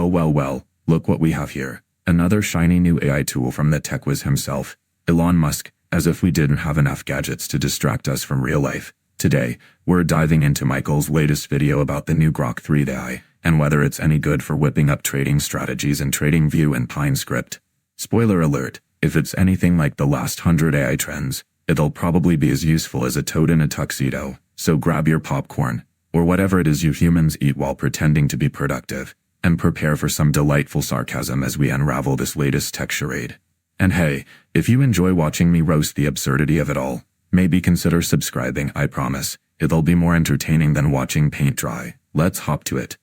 Well, look what we have here. Another shiny new AI tool from the tech whiz himself, Elon Musk, as if we didn't have enough gadgets to distract us from real life. Today, we're diving into Michael's latest video about the new GROK 3 AI, and whether it's any good for whipping up trading strategies in TradingView and PineScript. Spoiler alert, if it's anything like the last 100 AI trends, it'll probably be as useful as a toad in a tuxedo, so grab your popcorn, or whatever it is you humans eat while pretending to be productive, and prepare for some delightful sarcasm as we unravel this latest tech charade. And hey, if you enjoy watching me roast the absurdity of it all, maybe consider subscribing. I promise, it'll be more entertaining than watching paint dry. Let's hop to it.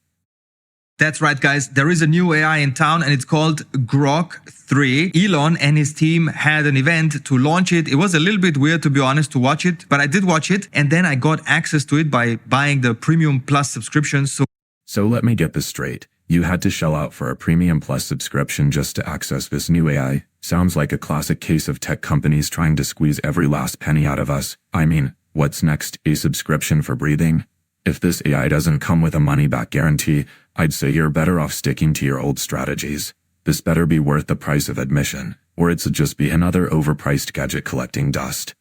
That's right, guys. There is a new AI in town and it's called GROK 3. Elon and his team had an event to launch it. It was a little bit weird, to be honest, to watch it, but I did watch it and then I got access to it by buying the Premium Plus subscription. So let me get this straight. You had to shell out for a Premium Plus subscription just to access this new AI? Sounds like a classic case of tech companies trying to squeeze every last penny out of us. I mean, what's next? A subscription for breathing? If this AI doesn't come with a money-back guarantee, I'd say you're better off sticking to your old strategies. This better be worth the price of admission, or it'll just be another overpriced gadget collecting dust.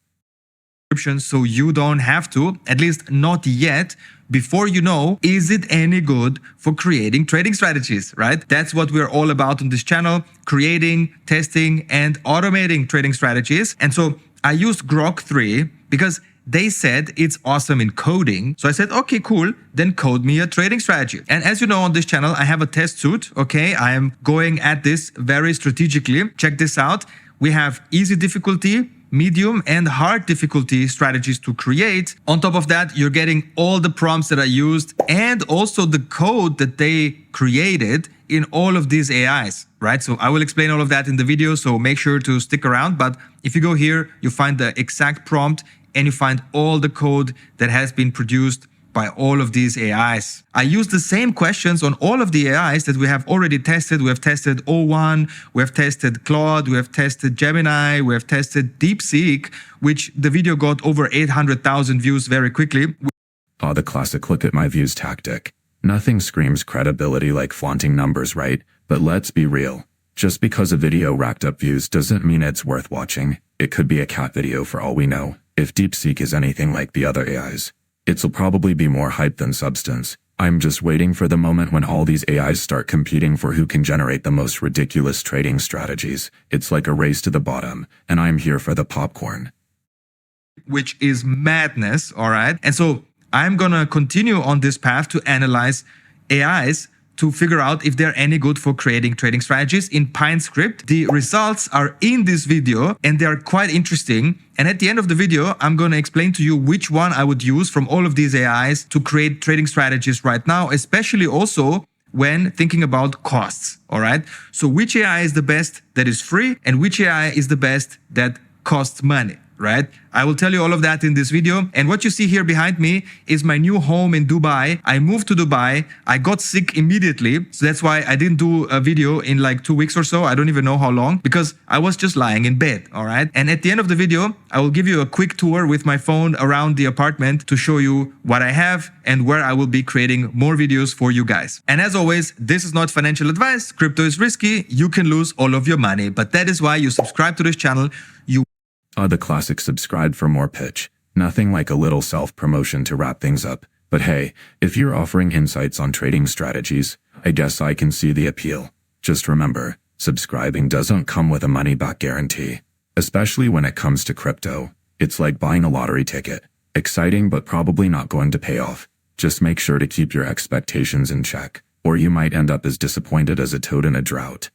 So you don't have to, at least not yet, before you know, is it any good for creating trading strategies, right? That's what we're all about on this channel, creating, testing, and automating trading strategies. And so I used GROK 3 because they said it's awesome in coding. So I said, okay, cool, then code me a trading strategy. And as you know, on this channel, I have a test suite, okay? I am going at this very strategically. Check this out. We have easy difficulty, medium and hard difficulty strategies to create. On top of that, you're getting all the prompts that I used and also the code that they created in all of these AIs, right? So I will explain all of that in the video, so make sure to stick around. But if you go here, you find the exact prompt and you find all the code that has been produced by all of these AIs. I use the same questions on all of the AIs that we have already tested. We have tested O1, we have tested Claude, we have tested Gemini, we have tested DeepSeek, which the video got over 800,000 views very quickly. The classic look at my views tactic. Nothing screams credibility like flaunting numbers, right? But let's be real. Just because a video racked up views doesn't mean it's worth watching. It could be a cat video for all we know. If DeepSeek is anything like the other AIs, it'll probably be more hype than substance. I'm just waiting for the moment when all these AIs start competing for who can generate the most ridiculous trading strategies. It's like a race to the bottom, and I'm here for the popcorn. Which is madness, all right? And so I'm gonna continue on this path to analyze AIs to figure out if they're any good for creating trading strategies in PineScript. The results are in this video and they're quite interesting. And at the end of the video, I'm going to explain to you which one I would use from all of these AIs to create trading strategies right now, especially also when thinking about costs, all right? So which AI is the best that is free and which AI is the best that costs money, right? I will tell you all of that in this video. And what you see here behind me is my new home in Dubai. I moved to Dubai. I got sick immediately. So that's why I didn't do a video in like 2 weeks or so. I don't even know how long because I was just lying in bed. All right. And at the end of the video, I will give you a quick tour with my phone around the apartment to show you what I have and where I will be creating more videos for you guys. And as always, this is not financial advice. Crypto is risky. You can lose all of your money. But that is why you subscribe to this channel. The classic subscribe for more pitch. Nothing like a little self-promotion to wrap things up. But hey, if you're offering insights on trading strategies, I guess I can see the appeal. Just remember, subscribing doesn't come with a money-back guarantee. Especially when it comes to crypto. It's like buying a lottery ticket. Exciting but probably not going to pay off. Just make sure to keep your expectations in check, or you might end up as disappointed as a toad in a drought.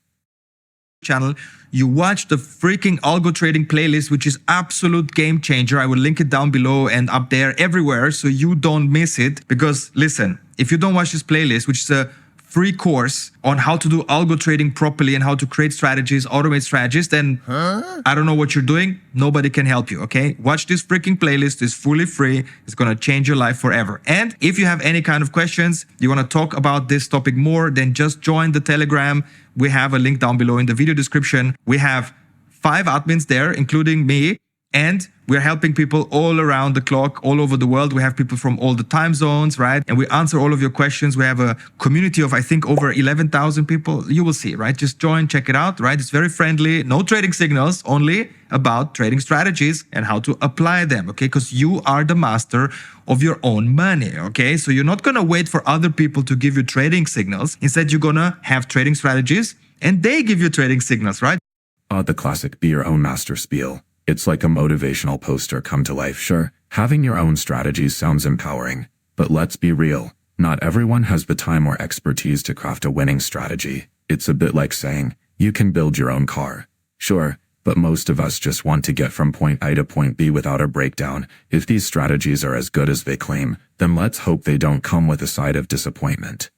Channel, you watch the freaking algo trading playlist, which is absolute game changer. I will link it down below and up there everywhere so you don't miss it. Because listen, if you don't watch this playlist, which is a free course on how to do algo trading properly and how to create strategies, automate strategies, then I don't know what you're doing. Nobody can help you, okay? Watch this freaking playlist. It's fully free. It's going to change your life forever. And if you have any kind of questions, you want to talk about this topic more, then just join the Telegram. We have a link down below in the video description. We have 5 admins there, including me. And We're helping people all around the clock, all over the world. We have people from all the time zones, right? And we answer all of your questions. We have a community of, I think, over 11,000 people. You will see, right? Just join, check it out, right? It's very friendly. No trading signals, only about trading strategies and how to apply them, okay? Because you are the master of your own money, okay? So you're not going to wait for other people to give you trading signals. Instead, you're going to have trading strategies and they give you trading signals, right? The classic be your own master spiel. It's like a motivational poster come to life. Sure, having your own strategies sounds empowering, but let's be real. Not everyone has the time or expertise to craft a winning strategy. It's a bit like saying, you can build your own car. Sure, but most of us just want to get from point A to point B without a breakdown. If these strategies are as good as they claim, then let's hope they don't come with a side of disappointment.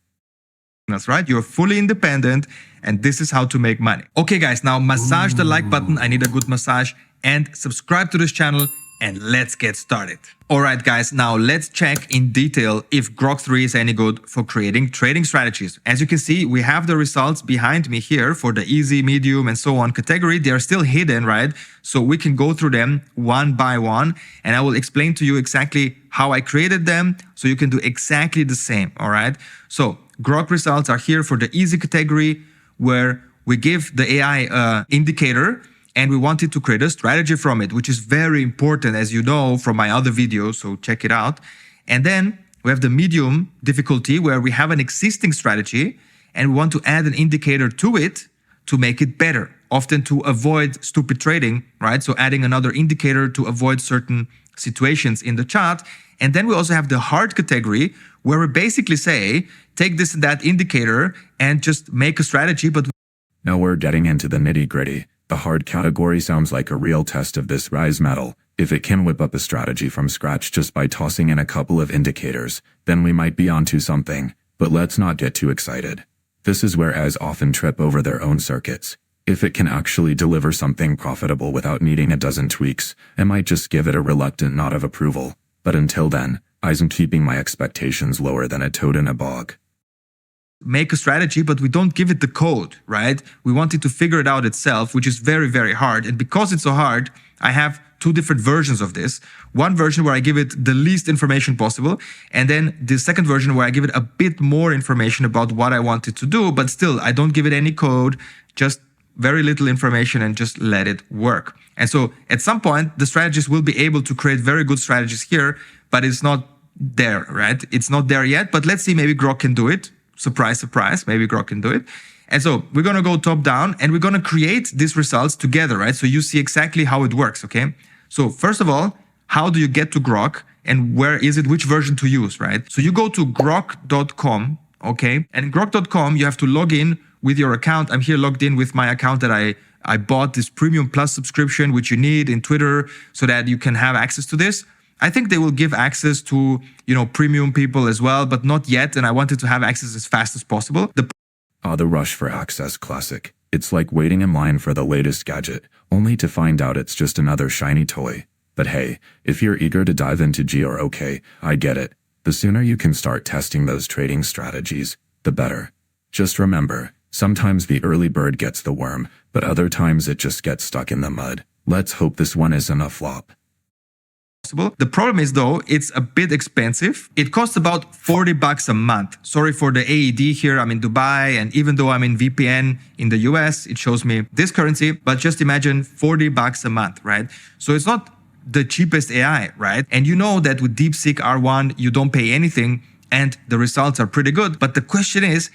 That's right. You're fully independent and this is how to make money. Okay, guys, now massage the like button. I need a good massage and subscribe to this channel and let's get started. All right, guys, now let's check in detail if GROK 3 is any good for creating trading strategies. As you can see, we have the results behind me here for the easy, medium, and so on category. They are still hidden, right? So we can go through them one by one and I will explain to you exactly how I created them so you can do exactly the same, all right? So GROK results are here for the easy category where we give the AI indicator and we wanted to create a strategy from it, which is very important, as you know from my other videos, so check it out. And then we have the medium difficulty where we have an existing strategy and we want to add an indicator to it to make it better, often to avoid stupid trading, right? So adding another indicator to avoid certain situations in the chart. And then we also have the hard category where we basically say, take this and that indicator and just make a strategy. But now we're getting into the nitty-gritty. The hard category sounds like a real test of this rise metal. If it can whip up a strategy from scratch just by tossing in a couple of indicators, then we might be onto something. But let's not get too excited. This is where AIs often trip over their own circuits. If it can actually deliver something profitable without needing a dozen tweaks, I might just give it a reluctant nod of approval. But until then, I'm keeping my expectations lower than a toad in a bog. Make a strategy, but we don't give it the code, right? We want it to figure it out itself, which is very, very hard. And because it's so hard, I have two different versions of this. One version where I give it the least information possible. And then the second version where I give it a bit more information about what I want it to do. But still, I don't give it any code, just very little information and just let it work. And so at some point, the strategist will be able to create very good strategies here, but it's not there, right? It's not there yet, but let's see, maybe GROK can do it. Surprise, surprise, maybe GROK can do it. And so we're going to go top down and we're going to create these results together, right? So you see exactly how it works, okay? So first of all, how do you get to GROK and where is it, which version to use, right? So you go to grok.com, okay? And in grok.com, you have to log in with your account. I'm here logged in with my account that I bought this Premium Plus subscription, which you need in Twitter so that you can have access to this. I think they will give access to, premium people as well, but not yet. And I wanted to have access as fast as possible. The rush for access classic. It's like waiting in line for the latest gadget, only to find out it's just another shiny toy. But hey, if you're eager to dive into GROK, I get it. The sooner you can start testing those trading strategies, the better. Just remember, sometimes the early bird gets the worm, but other times it just gets stuck in the mud. Let's hope this one isn't a flop. The problem is though, it's a bit expensive. It costs about $40 a month. Sorry for the AED here. I'm in Dubai, and even though I'm in VPN in the US, it shows me this currency, but just imagine $40 a month, right? So it's not the cheapest AI, right? And you know that with DeepSeek R1, you don't pay anything and the results are pretty good. But the question is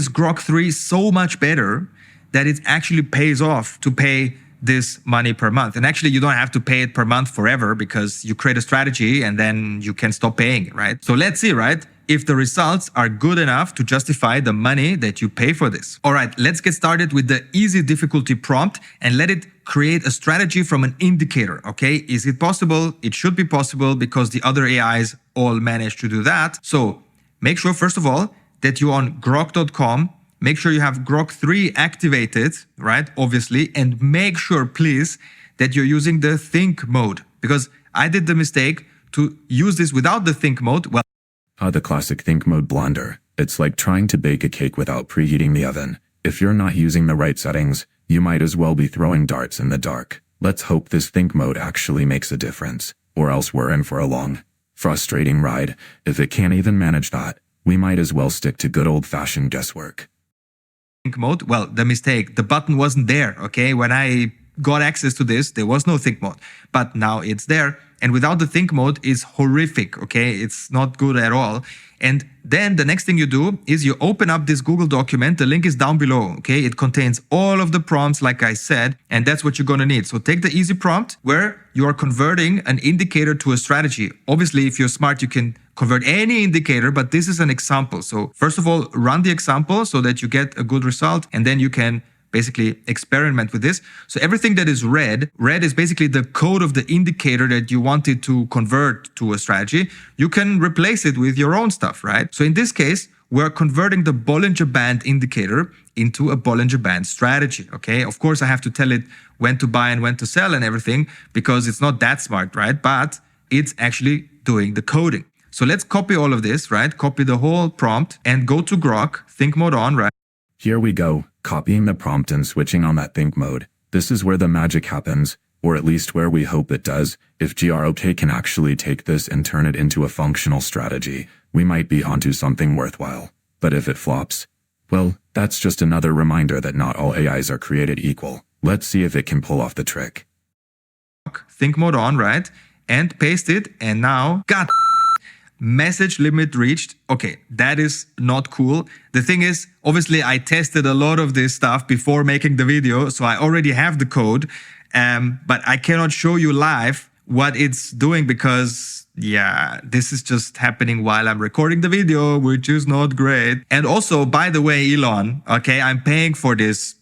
GROK 3 so much better that it actually pays off to pay this money per month? And actually, you don't have to pay it per month forever because you create a strategy and then you can stop paying it, right? So let's see, right? If the results are good enough to justify the money that you pay for this. All right, let's get started with the easy difficulty prompt and let it create a strategy from an indicator, okay? Is it possible? It should be possible because the other AIs all manage to do that. So make sure, first of all, that you're on grok.com. Make sure you have GROK 3 activated, right? Obviously, and make sure, please, that you're using the think mode because I did the mistake to use this without the think mode. Well, the classic think mode blunder. It's like trying to bake a cake without preheating the oven. If you're not using the right settings, you might as well be throwing darts in the dark. Let's hope this think mode actually makes a difference, or else we're in for a long, frustrating ride. If it can't even manage that, we might as well stick to good old-fashioned guesswork. Think mode, well, the mistake, the button wasn't there, okay? When I got access to this, there was no think mode, but now it's there. And without the think mode is horrific, okay? It's not good at all. And then the next thing you do is you open up this Google document. The link is down below, okay? It contains all of the prompts, like I said, and that's what you're gonna need. So take the easy prompt where you are converting an indicator to a strategy. Obviously, if you're smart, you can convert any indicator, but this is an example. So first of all, run the example so that you get a good result, and then you can basically experiment with this. So everything that is red is basically the code of the indicator that you wanted to convert to a strategy. You can replace it with your own stuff, right? So in this case, we're converting the Bollinger Band indicator into a Bollinger Band strategy, okay? Of course, I have to tell it when to buy and when to sell and everything because it's not that smart, right? But it's actually doing the coding. So let's copy all of this, right? Copy the whole prompt and go to GROK, think mode on, right? Here we go, copying the prompt and switching on that think mode. This is where the magic happens, or at least where we hope it does. If GROK can actually take this and turn it into a functional strategy, we might be onto something worthwhile. But if it flops, well, that's just another reminder that not all AIs are created equal. Let's see if it can pull off the trick. Think mode on, right? And paste it, and now, got message limit reached. Okay, that is not cool. The thing is, obviously, I tested a lot of this stuff before making the video, so I already have the code, but I cannot show you live what it's doing because, yeah, this is just happening while I'm recording the video, which is not great. And also, by the way, Elon, okay, I'm paying for this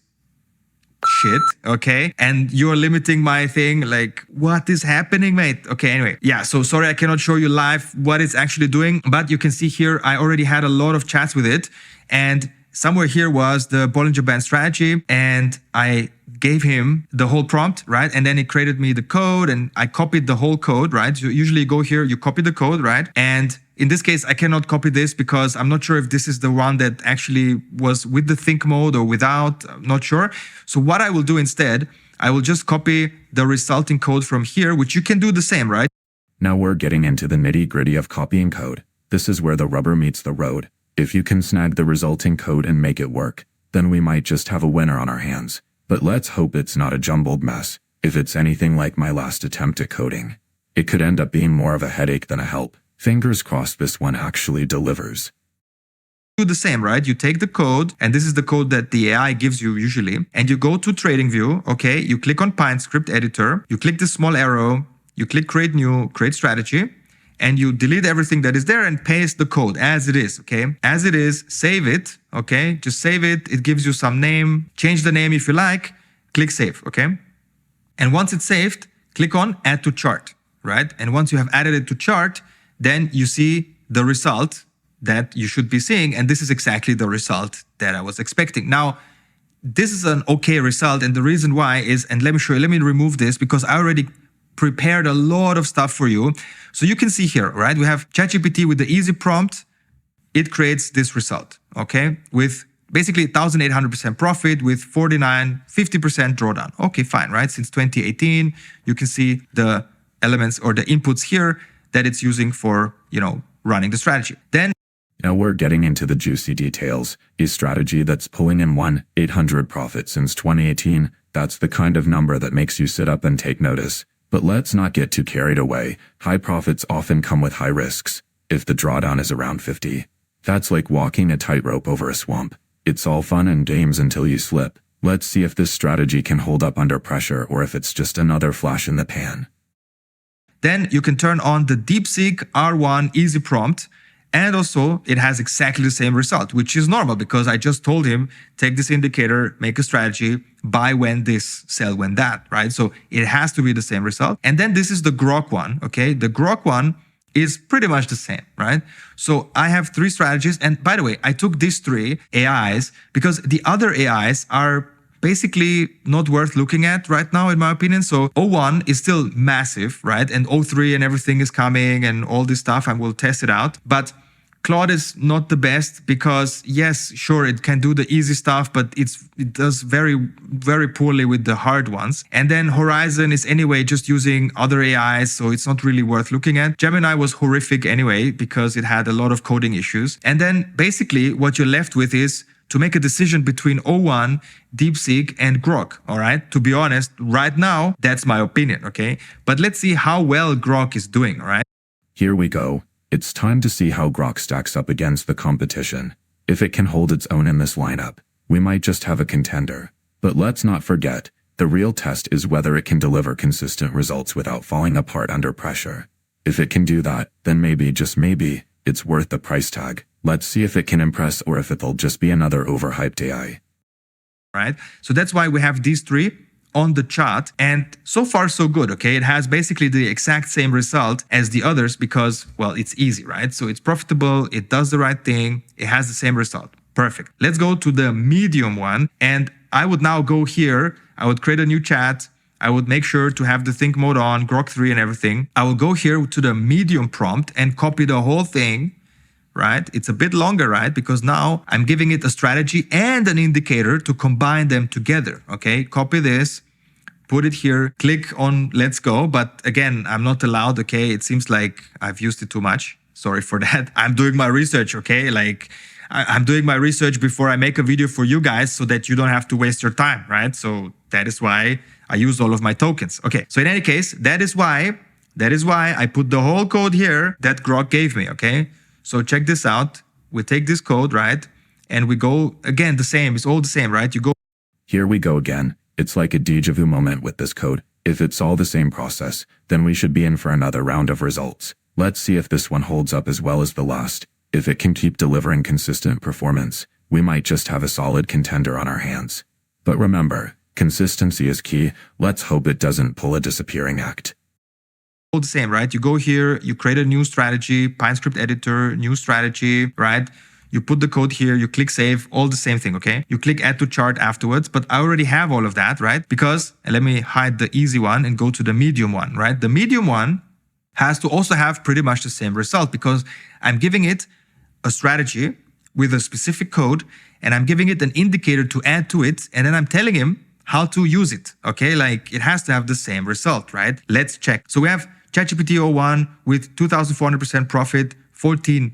shit, okay? And you're limiting my thing, like, what is happening, mate? Okay, anyway. Yeah, so sorry I cannot show you live what it's actually doing, but you can see here, I already had a lot of chats with it, and somewhere here was the Bollinger Band strategy, and I gave him the whole prompt, right? And then he created me the code, and I copied the whole code, right? So usually you go here, you copy the code, right? And in this case, I cannot copy this because I'm not sure if this is the one that actually was with the think mode or without, I'm not sure. So what I will do instead, I will just copy the resulting code from here, which you can do the same, right? Now we're getting into the nitty-gritty of copying code. This is where the rubber meets the road. If you can snag the resulting code and make it work, then we might just have a winner on our hands. But let's hope it's not a jumbled mess. If it's anything like my last attempt at coding, it could end up being more of a headache than a help. Fingers crossed this one actually delivers. Do the same, right? You take the code, and this is the code that the AI gives you usually, and you go to TradingView, okay? You click on PineScript editor, you click the small arrow, you click create new, create strategy, and you delete everything that is there and paste the code as it is, okay? As it is, save it, okay? Just save it. It gives you some name. Change the name if you like. Click save, okay? And once it's saved, click on add to chart, right? And once you have added it to chart, then you see the result that you should be seeing. And this is exactly the result that I was expecting. Now, this is an okay result. And the reason why is, and let me show you, let me remove this because I already prepared a lot of stuff for you. So you can see here, right? We have ChatGPT with the easy prompt. It creates this result, okay? With basically 1,800% profit with 50% drawdown. Okay, fine, right? Since 2018, you can see the elements or the inputs here that it's using for, running the strategy. Then now we're getting into the juicy details. A strategy that's pulling in 1,800 profit since 2018. That's the kind of number that makes you sit up and take notice. But let's not get too carried away. High profits often come with high risks. If the drawdown is around 50, that's like walking a tightrope over a swamp. It's all fun and games until you slip. Let's see if this strategy can hold up under pressure or if it's just another flash in the pan. Then you can turn on the DeepSeek R1 easy prompt, and also it has exactly the same result, which is normal because I just told him, take this indicator, make a strategy, buy when this, sell when that, right? So it has to be the same result. And then this is the GROK one, okay? The GROK one is pretty much the same, right? So I have 3 strategies. And by the way, I took these 3 AIs because the other AIs are basically not worth looking at right now, in my opinion. So O1 is still massive, right? And O3 and everything is coming and all this stuff, and we'll test it out. But Claude is not the best because yes, sure, it can do the easy stuff, but it does very, very poorly with the hard ones. And then Horizon is anyway just using other AIs, so it's not really worth looking at. Gemini was horrific anyway because it had a lot of coding issues. And then basically what you're left with is to make a decision between O1, DeepSeek, and GROK, all right? To be honest, right now, that's my opinion, okay? But let's see how well GROK is doing, all right? Here we go. It's time to see how GROK stacks up against the competition. If it can hold its own in this lineup, we might just have a contender. But let's not forget, the real test is whether it can deliver consistent results without falling apart under pressure. If it can do that, then maybe, just maybe, it's worth the price tag. Let's see if it can impress or if it'll just be another overhyped AI. Right? So that's why we have these three on the chart, and so far so good, okay? It has basically the exact same result as the others because, well, it's easy, right? So it's profitable, it does the right thing, it has the same result. Perfect. Let's go to the medium one, and I would now go here, I would create a new chat, I would make sure to have the think mode on, GROK 3 and everything. I will go here to the medium prompt and copy the whole thing, right? It's a bit longer, right? Because now I'm giving it a strategy and an indicator to combine them together, okay? Copy this, put it here, click on let's go. But again, I'm not allowed, okay? It seems like I've used it too much. Sorry for that. I'm doing my research, okay? Like I'm doing my research before I make a video for you guys so that you don't have to waste your time, right? So that is why I use all of my tokens. Okay, so in any case, that is why I put the whole code here that GROK gave me, okay? So check this out. We take this code, right? And we go, again, the same. It's all the same, right? You go. Here we go again. It's like a déjà vu moment with this code. If it's all the same process, then we should be in for another round of results. Let's see if this one holds up as well as the last. If it can keep delivering consistent performance, we might just have a solid contender on our hands. But remember, consistency is key. Let's hope it doesn't pull a disappearing act. All the same, right? You go here, you create a new strategy, PineScript editor, new strategy, right? You put the code here, you click save, all the same thing, okay? You click add to chart afterwards, but I already have all of that, right? Because, and let me hide the easy one and go to the medium one, right? The medium one has to also have pretty much the same result because I'm giving it a strategy with a specific code and I'm giving it an indicator to add to it and then I'm telling him how to use it, okay? Like it has to have the same result, right? Let's check. So we have ChatGPT 01 with 2,400% profit, 14%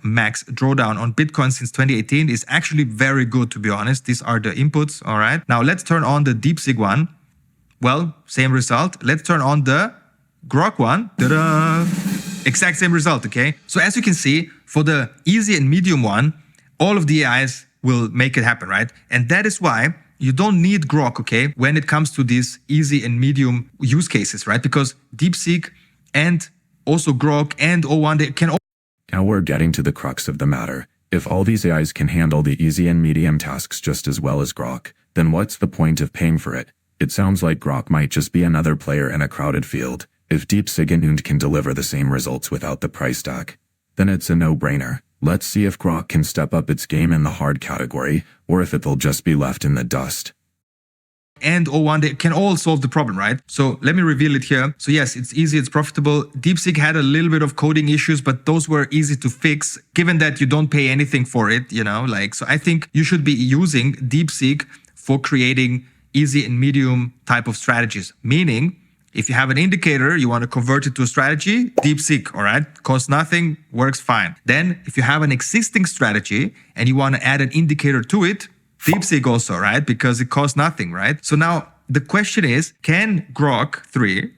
max drawdown on Bitcoin since 2018 is actually very good, to be honest. These are the inputs, all right? Now let's turn on the DeepSeek one. Well, same result. Let's turn on the GROK one. Ta-da! Exact same result, okay? So as you can see, for the easy and medium one, all of the AIs will make it happen, right? And that is why you don't need GROK, okay, when it comes to these easy and medium use cases, right? Because DeepSeek and also GROK and O1, they can all. Now we're getting to the crux of the matter. If all these AIs can handle the easy and medium tasks just as well as GROK, then what's the point of paying for it? It sounds like GROK might just be another player in a crowded field. If DeepSeek and Und can deliver the same results without the price tag, then it's a no-brainer. Let's see if GROK can step up its game in the hard category, or if it'll just be left in the dust. And O1, they can all solve the problem, right? So let me reveal it here. So yes, it's easy, it's profitable. DeepSeek had a little bit of coding issues, but those were easy to fix, given that you don't pay anything for it, you know, like, so I think you should be using DeepSeek for creating easy and medium type of strategies, meaning if you have an indicator, you want to convert it to a strategy, DeepSeek, all right? Costs nothing, works fine. Then if you have an existing strategy and you want to add an indicator to it, DeepSeek also, right? Because it costs nothing, right? So now the question is, can GROK 3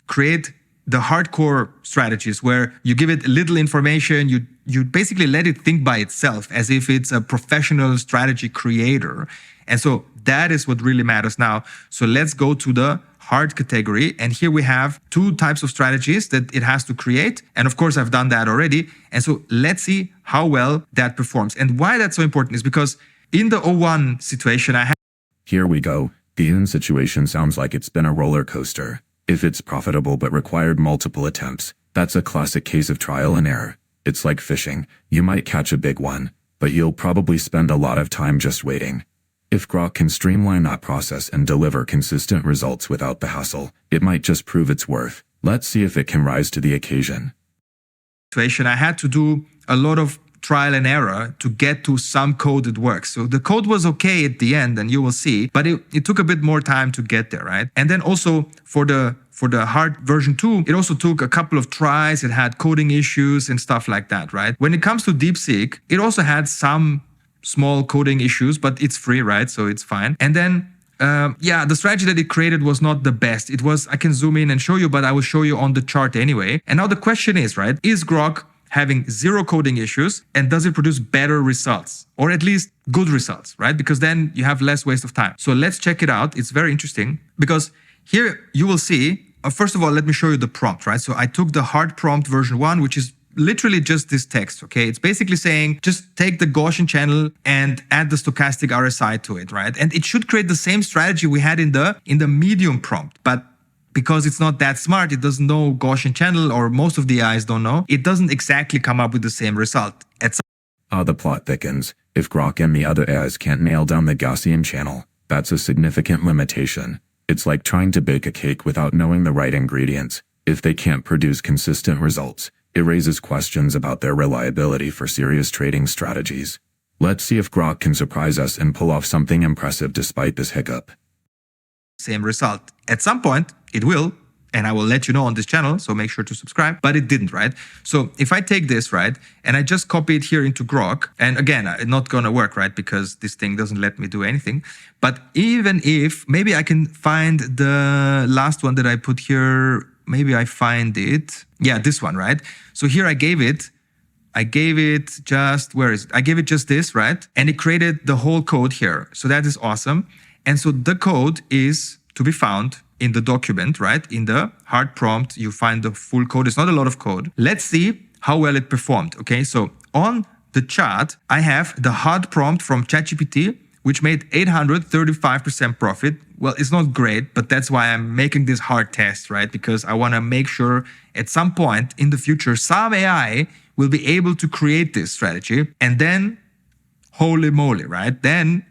create the hardcore strategies where you give it little information, you basically let it think by itself as if it's a professional strategy creator. And so that is what really matters now. So let's go to the hard category. And here we have two types of strategies that it has to create. And of course, I've done that already. And so let's see how well that performs. And why that's so important is because in the O1 situation, I have. Here we go. The UN situation sounds like it's been a roller coaster. If it's profitable but required multiple attempts, that's a classic case of trial and error. It's like fishing. You might catch a big one, but you'll probably spend a lot of time just waiting. If GROK can streamline that process and deliver consistent results without the hassle, it might just prove its worth. Let's see if it can rise to the occasion. I had to do a lot of trial and error to get to some code that works. So the code was okay at the end, and you will see, but it took a bit more time to get there, right? And then also for the hard version 2, it also took a couple of tries. It had coding issues and stuff like that, right? When it comes to DeepSeek, it also had some small coding issues, but it's free, right? So it's fine. And then the strategy that it created was not the best. It was, I can zoom in and show you, but I will show you on the chart anyway. And now the question is, right, is GROK having zero coding issues, and does it produce better results, or at least good results, right? Because then you have less waste of time. So let's check it out. It's very interesting because here you will see, first of all, let me show you the prompt, right? So I took the hard prompt version 1, which is literally just this text, okay? It's basically saying, just take the Gaussian channel and add the stochastic RSI to it, right? And it should create the same strategy we had in the medium prompt, but because it's not that smart, it doesn't know Gaussian channel, or most of the AIs don't know, it doesn't exactly come up with the same result. The plot thickens. If GROK and the other AIs can't nail down the Gaussian channel, that's a significant limitation. It's like trying to bake a cake without knowing the right ingredients. If they can't produce consistent results, it raises questions about their reliability for serious trading strategies. Let's see if GROK can surprise us and pull off something impressive despite this hiccup. Same result. At some point, it will, and I will let you know on this channel, so make sure to subscribe, but it didn't, right? So if I take this, right, and I just copy it here into GROK, and again, it's not gonna work, right, because this thing doesn't let me do anything. But even if, maybe I can find the last one that I put here, maybe I find it. Yeah, this one, right? So here I gave it just, where is it? I gave it just this, right? And it created the whole code here. So that is awesome. And so the code is to be found in the document, right? In the hard prompt, you find the full code. It's not a lot of code. Let's see how well it performed, okay? So on the chart, I have the hard prompt from ChatGPT, which made 835% profit. Well, it's not great, but that's why I'm making this hard test, right? Because I want to make sure at some point in the future, some AI will be able to create this strategy. And then, holy moly, right? Then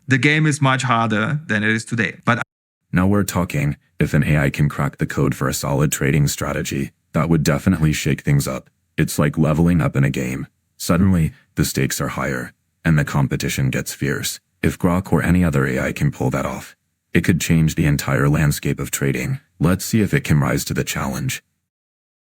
the game is much harder than it is today. But now we're talking. If an AI can crack the code for a solid trading strategy, that would definitely shake things up. It's like leveling up in a game. Suddenly, the stakes are higher, and the competition gets fierce. If GROK or any other AI can pull that off, it could change the entire landscape of trading. Let's see if it can rise to the challenge.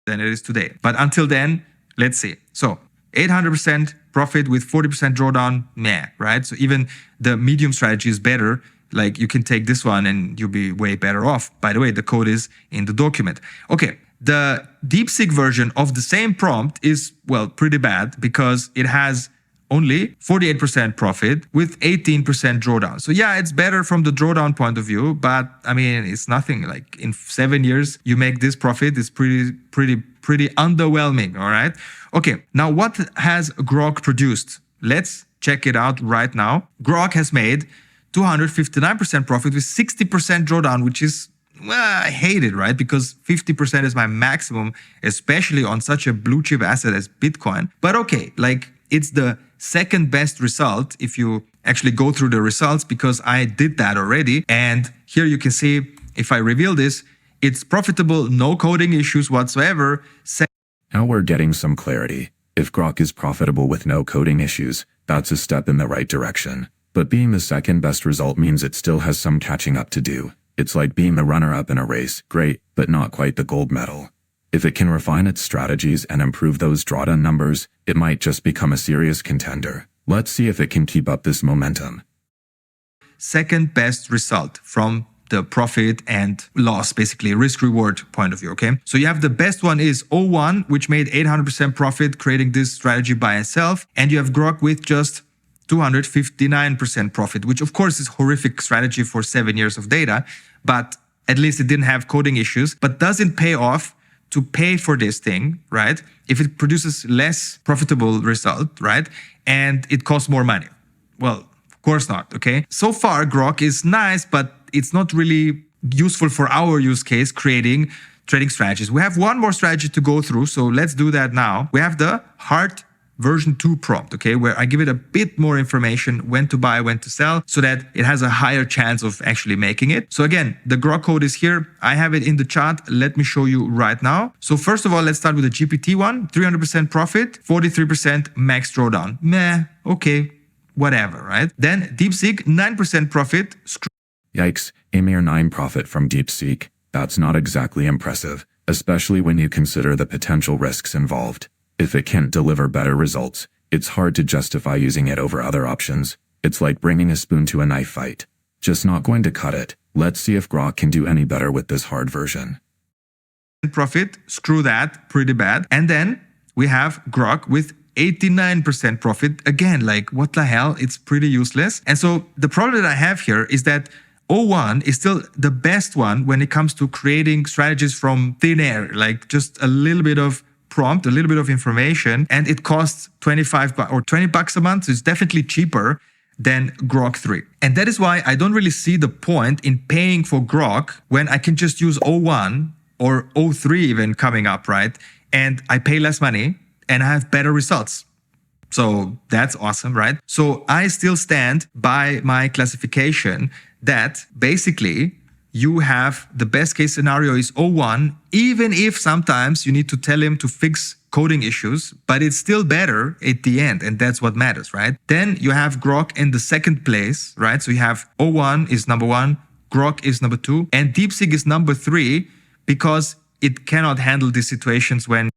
Than it is today. But until then, let's see. So 800% profit with 40% drawdown, meh, right? So even the medium strategy is better. Like you can take this one and you'll be way better off. By the way, the code is in the document. Okay, the DeepSeek version of the same prompt is, well, pretty bad because it has only 48% profit with 18% drawdown. So yeah, it's better from the drawdown point of view, but I mean, it's nothing. Like in 7 years, you make this profit. It's pretty underwhelming, all right? Okay, now what has GROK produced? Let's check it out right now. GROK has made 259% profit with 60% drawdown, which is, well, I hate it, right? Because 50% is my maximum, especially on such a blue chip asset as Bitcoin. But okay, like it's the second best result if you actually go through the results, because I did that already. And here you can see, if I reveal this, it's profitable, no coding issues whatsoever. Now we're getting some clarity. If GROK is profitable with no coding issues, that's a step in the right direction. But being the second best result means it still has some catching up to do. It's like being the runner-up in a race, great, but not quite the gold medal. If it can refine its strategies and improve those drawdown numbers, it might just become a serious contender. Let's see if it can keep up this momentum. Second best result from the profit and loss, basically risk-reward point of view, okay? So you have the best one is O1, which made 800% profit creating this strategy by itself. And you have GROK with just 259% profit, which of course is horrific strategy for 7 years of data, but at least it didn't have coding issues. But does it pay off to pay for this thing, right? If it produces less profitable result, right? And it costs more money. Well, of course not, okay? So far, GROK is nice, but it's not really useful for our use case, creating trading strategies. We have one more strategy to go through, so let's do that now. We have the hard version 2 prompt, okay, where I give it a bit more information, when to buy, when to sell, so that it has a higher chance of actually making it. So again, the GROK code is here. I have it in the chart. Let me show you right now. So first of all, let's start with the GPT one, 300% profit, 43% max drawdown. Meh, okay, whatever, right? Then DeepSeek, 9% profit. Yikes, a mere 9 profit from DeepSeek. That's not exactly impressive, especially when you consider the potential risks involved. If it can't deliver better results, it's hard to justify using it over other options. It's like bringing a spoon to a knife fight. Just not going to cut it. Let's see if GROK can do any better with this hard version. Profit, screw that, pretty bad. And then we have GROK with 89% profit. Again, like what the hell? It's pretty useless. And so the problem that I have here is that O1 is still the best one when it comes to creating strategies from thin air, like just a little bit of prompt, a little bit of information, and it costs 25 or 20 bucks a month. So it's definitely cheaper than GROK 3. And that is why I don't really see the point in paying for GROK when I can just use O1 or O3 even coming up, right? And I pay less money and I have better results. So that's awesome, right? So I still stand by my classification that basically you have the best case scenario is O1, even if sometimes you need to tell him to fix coding issues, but it's still better at the end. And that's what matters, right? Then you have GROK in the second place, right? So you have O1 is number 1, GROK is number 2, and DeepSeek is number 3 because it cannot handle these situations when...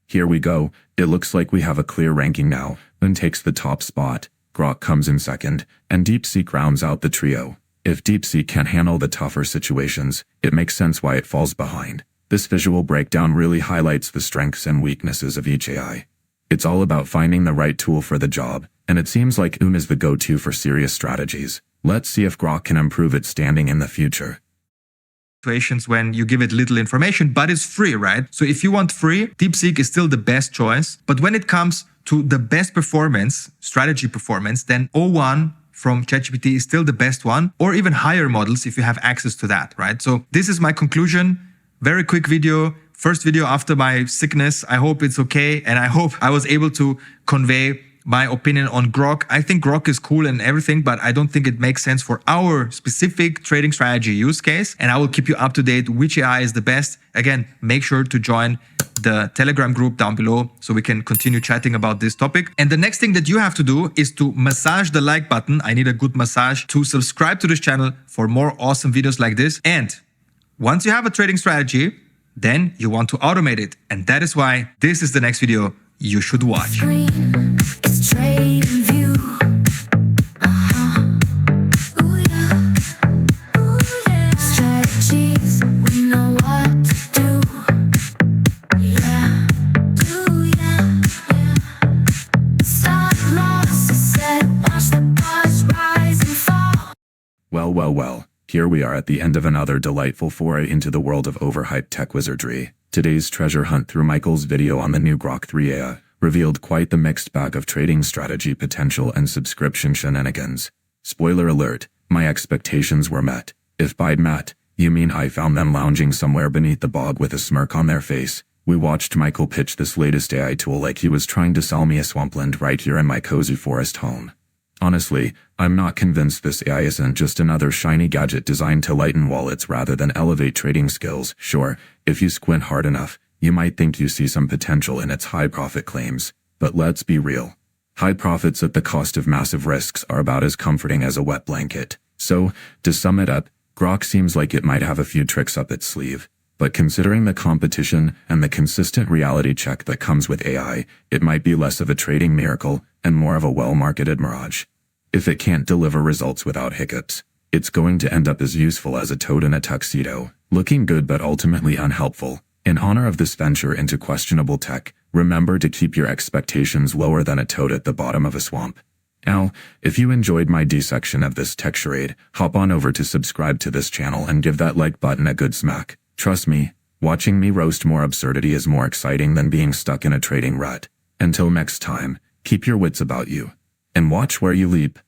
Here we go. It looks like we have a clear ranking now. Then takes the top spot. GROK comes in second, and DeepSeek rounds out the trio. If DeepSeek can't handle the tougher situations, it makes sense why it falls behind. This visual breakdown really highlights the strengths and weaknesses of each AI. It's all about finding the right tool for the job, and it seems like is the go-to for serious strategies. Let's see if GROK can improve its standing in the future. Situations when you give it little information, but it's free, right? So if you want free, DeepSeek is still the best choice. But when it comes to the best performance, strategy performance, then O1 from ChatGPT is still the best one, or even higher models if you have access to that, right? So this is my conclusion. Very quick video, first video after my sickness. I hope it's okay, and I hope I was able to convey my opinion on GROK. I think GROK is cool and everything, but I don't think it makes sense for our specific trading strategy use case. And I will keep you up to date which AI is the best. Again, make sure to join the Telegram group down below so we can continue chatting about this topic. And the next thing that you have to do is to massage the like button. I need a good massage to subscribe to this channel for more awesome videos like this. And once you have a trading strategy, then you want to automate it. And that is why this is the next video you should watch. It's TradingView. Ooh yeah. Ooh yeah. Strategies, we know what to do. Yeah. Ooh yeah. Yeah. Stop loss, I said, watch the bars rise and fall. Well. Here we are at the end of another delightful foray into the world of overhyped tech wizardry. Today's treasure hunt through Michael's video on the new GROK 3 AI revealed quite the mixed bag of trading strategy potential and subscription shenanigans. Spoiler alert, my expectations were met. If by met, you mean I found them lounging somewhere beneath the bog with a smirk on their face. We watched Michael pitch this latest AI tool like he was trying to sell me a swampland right here in my cozy forest home. Honestly, I'm not convinced this AI isn't just another shiny gadget designed to lighten wallets rather than elevate trading skills. Sure, if you squint hard enough, you might think you see some potential in its high profit claims. But let's be real. High profits at the cost of massive risks are about as comforting as a wet blanket. So, to sum it up, GROK seems like it might have a few tricks up its sleeve. But considering the competition and the consistent reality check that comes with AI, it might be less of a trading miracle and more of a well-marketed mirage. If it can't deliver results without hiccups, it's going to end up as useful as a toad in a tuxedo, looking good but ultimately unhelpful. In honor of this venture into questionable tech, remember to keep your expectations lower than a toad at the bottom of a swamp. Now, if you enjoyed my dissection of this tech charade, hop on over to subscribe to this channel and give that like button a good smack. Trust me, watching me roast more absurdity is more exciting than being stuck in a trading rut. Until next time, keep your wits about you, and watch where you leap.